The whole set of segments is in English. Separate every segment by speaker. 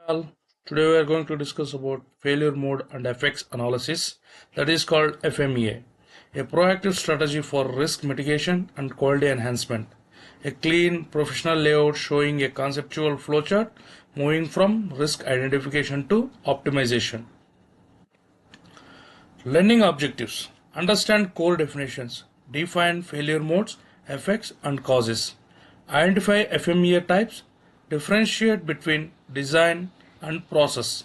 Speaker 1: Well, today we are going to discuss about failure mode and effects analysis, that is called FMEA, a proactive strategy for risk mitigation and quality enhancement. A clean professional layout showing a conceptual flowchart moving from risk identification to optimization. Learning objectives. Understand core definitions. Define failure modes, effects and causes. Identify FMEA types. Differentiate between design and process.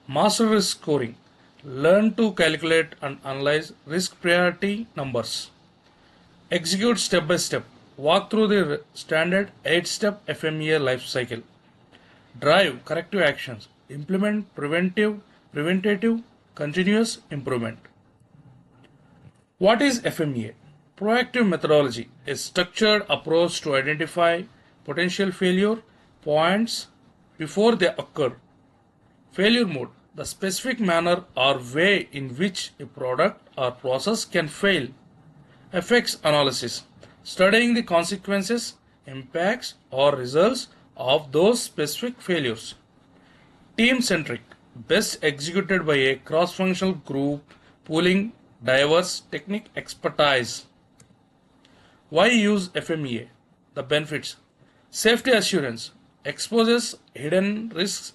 Speaker 1: Master risk scoring. Learn to calculate and analyze risk priority numbers. Execute step by step. Walk through the standard 8-step FMEA life cycle. Drive corrective actions. Implement preventative, continuous improvement. What is FMEA? Proactive methodology, a structured approach to identify potential failure points before they occur. Failure mode, the specific manner or way in which a product or process can fail. Effects analysis, studying the consequences, impacts or results of those specific failures. Team-centric, best executed by a cross-functional group pooling diverse technique expertise. Why use FMEA? The benefits. Safety assurance exposes hidden risks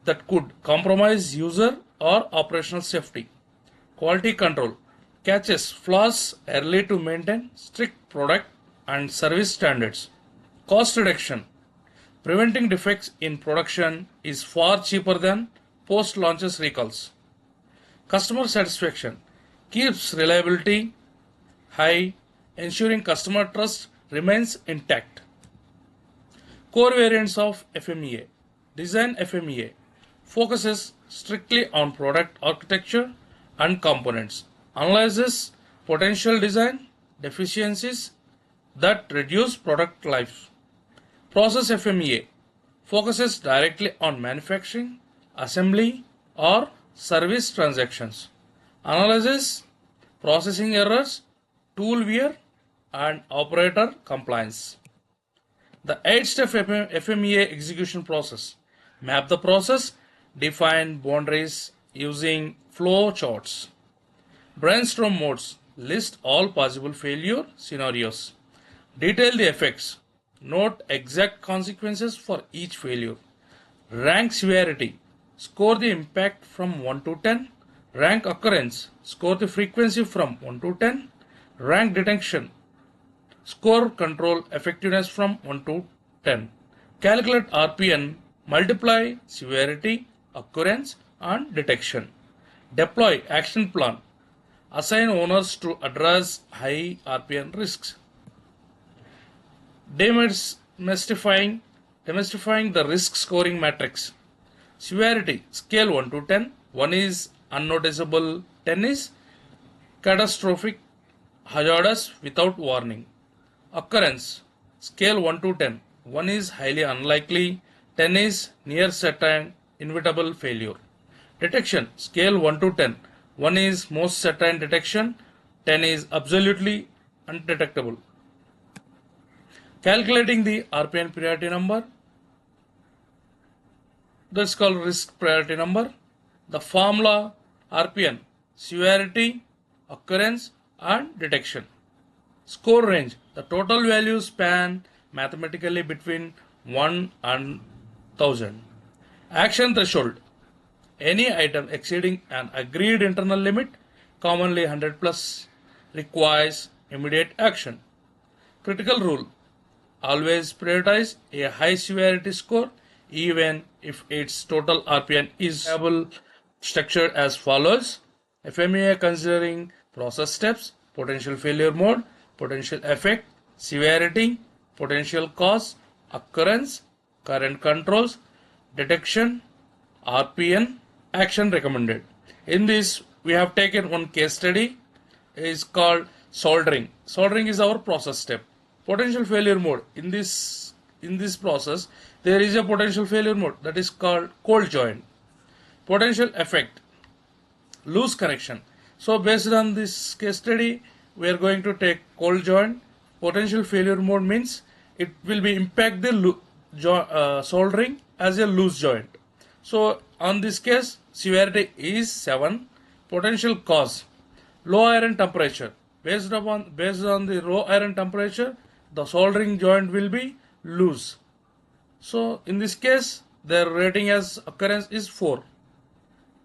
Speaker 1: that could compromise user or operational safety. Quality control catches flaws early to maintain strict product and service standards. Cost reduction. Preventing defects in production is far cheaper than post-launches recalls. Customer satisfaction keeps reliability high, ensuring customer trust remains intact. Core variants of FMEA. Design FMEA focuses strictly on product architecture and components. Analyzes potential design deficiencies that reduce product life. Process FMEA focuses directly on manufacturing, assembly, or service transactions. Analyzes processing errors, tool wear, and operator compliance. The 8-step FMEA execution process. Map the process, define boundaries using flow charts. Brainstorm modes, list all possible failure scenarios. Detail the effects. Note exact consequences for each failure. Rank severity. Score the impact from 1 to 10. Rank occurrence. Score the frequency from 1 to 10. Rank detection. Score control effectiveness from 1 to 10. Calculate RPN. Multiply severity, occurrence and detection. Deploy action plan. Assign owners to address high RPN risks. Demystifying the risk scoring matrix. Severity scale 1 to 10. 1 is unnoticeable, 10 is catastrophic, hazardous without warning. Occurrence scale 1 to 10. 1 is highly unlikely, 10 is near certain, inevitable failure. Detection scale 1 to 10. 1 is most certain detection, 10 is absolutely undetectable. Calculating the RPN priority number, that's called risk priority number. The formula RPN, severity, occurrence and detection. Score range, the total values span mathematically between 1 and 1000. Action threshold, any item exceeding an agreed internal limit, commonly 100 plus, requires immediate action. Critical rule, always prioritize a high severity score even if its total RPN is structured as follows. FMEA considering process steps, potential failure mode, potential effect, severity, potential cause, occurrence, current controls, detection, RPN, action recommended. In this we have taken one case study, is called soldering. Soldering is our process step. Potential failure mode, in this process there is a potential failure mode that is called cold joint. Potential effect, loose connection. So based on this case study we are going to take cold joint. Potential failure mode means it will be impact the soldering as a loose joint. So on this case, severity is 7. Potential cause, low iron temperature. Based on the low iron temperature, the soldering joint will be loose. So in this case, their rating as occurrence is 4.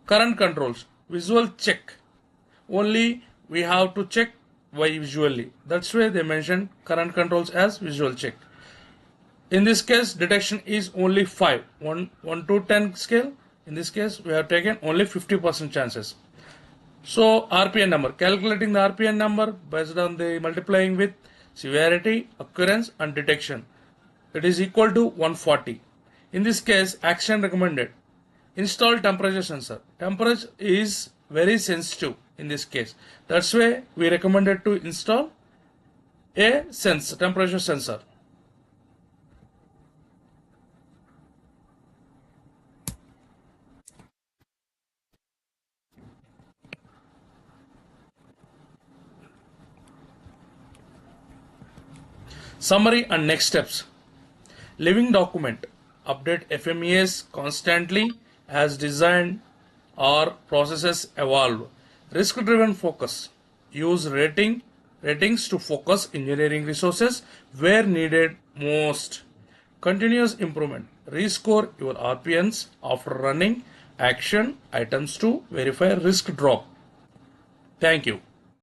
Speaker 1: Current controls, visual check. Only we have to check visually. That's why they mentioned current controls as visual check. In this case, detection is only 5. 1 to 10 scale. In this case, we have taken only 50% chances. So RPN number, calculating the RPN number based on the multiplying with severity, occurrence and detection. It is equal to 140. In this case, action recommended. Install temperature sensor. Temperature is very sensitive in this case. That's why we recommended to install a temperature sensor. Summary and next steps. Living document. Update FMEAs constantly as design or processes evolve. Risk-driven focus. Use ratings to focus engineering resources where needed most. Continuous improvement. Rescore your RPNs after running action items to verify risk drop. Thank you.